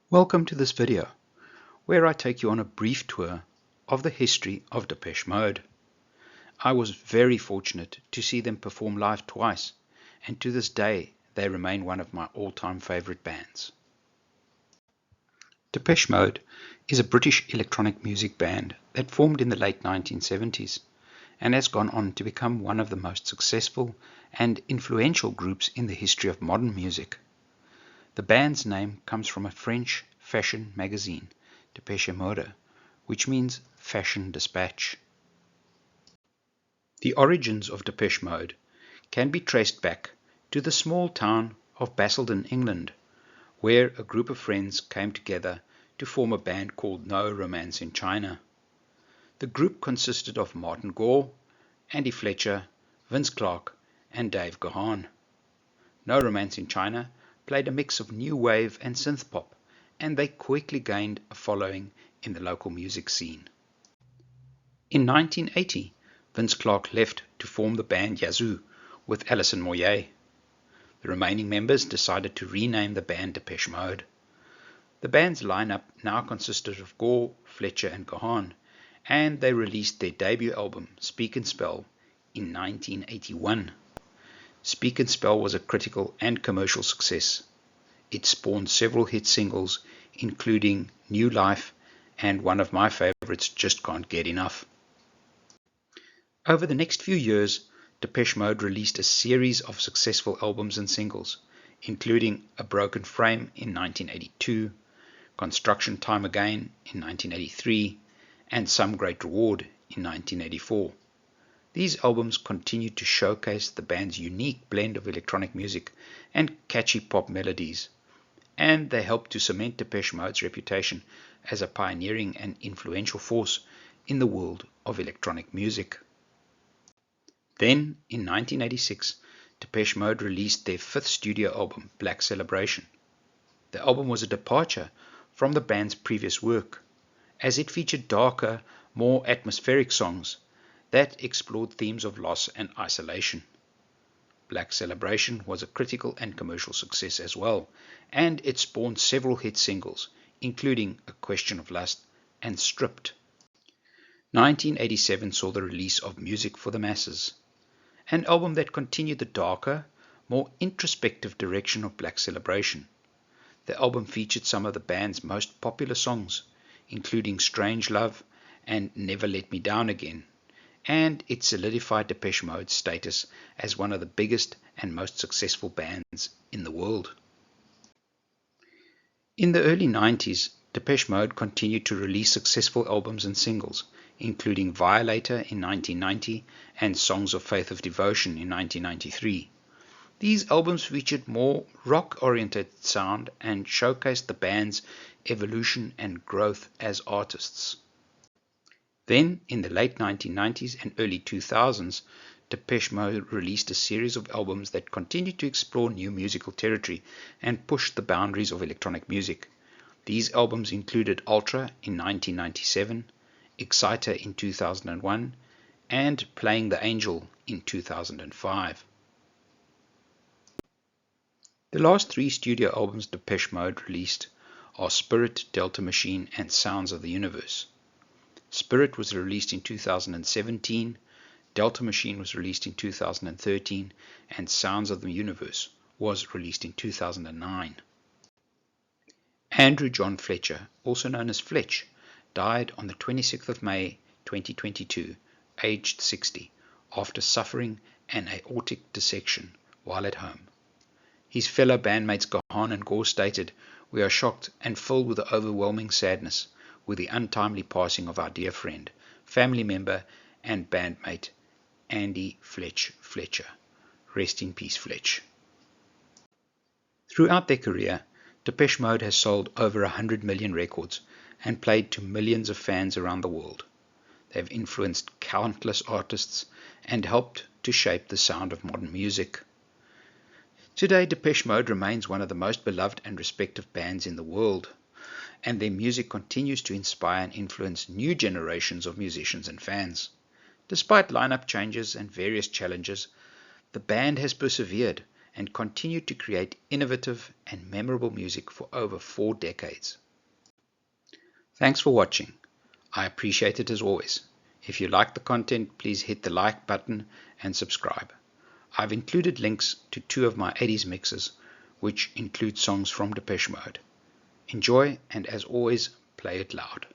Welcome to this video, where I take you on a brief tour of the history of Depeche Mode. I was very fortunate to see them perform live twice, and to this day they remain one of my all-time favorite bands. Depeche Mode is a British electronic music band that formed in the late 1970s and has gone on to become one of the most successful and influential groups in the history of modern music. The band's name comes from a French fashion magazine, Depeche Mode, which means fashion dispatch. The origins of Depeche Mode can be traced back to the small town of Basildon, England, where a group of friends came together to form a band called No Romance in China. The group consisted of Martin Gore, Andy Fletcher, Vince Clarke, and Dave Gahan. No Romance in China played a mix of new wave and synth pop, and they quickly gained a following in the local music scene. In 1980, Vince Clarke left to form the band Yazoo with Alison Moyet. The remaining members decided to rename the band Depeche Mode. The band's lineup now consisted of Gore, Fletcher, and Gahan, and they released their debut album, Speak and Spell, in 1981. Speak and Spell was a critical and commercial success. It spawned several hit singles, including New Life and one of my favorites, Just Can't Get Enough. Over the next few years, Depeche Mode released a series of successful albums and singles, including A Broken Frame in 1982, Construction Time Again in 1983, and Some Great Reward in 1984. These albums continued to showcase the band's unique blend of electronic music and catchy pop melodies, and they helped to cement Depeche Mode's reputation as a pioneering and influential force in the world of electronic music. Then, in 1986, Depeche Mode released their fifth studio album, Black Celebration. The album was a departure from the band's previous work, as it featured darker, more atmospheric songs that explored themes of loss and isolation. Black Celebration was a critical and commercial success as well, and it spawned several hit singles, including A Question of Lust and Stripped. 1987 saw the release of Music for the Masses, an album that continued the darker, more introspective direction of Black Celebration. The album featured some of the band's most popular songs, including Strange Love and Never Let Me Down Again, and it solidified Depeche Mode's status as one of the biggest and most successful bands in the world. In the early 90s, Depeche Mode continued to release successful albums and singles, including Violator in 1990 and Songs of Faith of Devotion in 1993. These albums featured more rock-oriented sound and showcased the band's evolution and growth as artists. Then, in the late 1990s and early 2000s, Depeche Mode released a series of albums that continued to explore new musical territory and push the boundaries of electronic music. These albums included Ultra in 1997, Exciter in 2001, and Playing the Angel in 2005. The last three studio albums Depeche Mode released are Spirit, Delta Machine, and Sounds of the Universe. Spirit was released in 2017, Delta Machine was released in 2013, and Sounds of the Universe was released in 2009. Andrew John Fletcher, also known as Fletch, died on the 26th of May 2022, aged 60, after suffering an aortic dissection while at home. His fellow bandmates Gahan and Gore stated, "We are shocked and filled with overwhelming sadness with the untimely passing of our dear friend, family member, and bandmate, Andy Fletcher. Rest in peace, Fletch." Throughout their career, Depeche Mode has sold over 100 million records and played to millions of fans around the world. They've influenced countless artists and helped to shape the sound of modern music. Today, Depeche Mode remains one of the most beloved and respected bands in the world, and their music continues to inspire and influence new generations of musicians and fans. Despite lineup changes and various challenges, the band has persevered and continued to create innovative and memorable music for over 4 decades. Thanks for watching. I appreciate it as always. If you like the content, please hit the like button and subscribe. I've included links to 2 of my 80s mixes, which include songs from Depeche Mode. Enjoy, and as always, play it loud.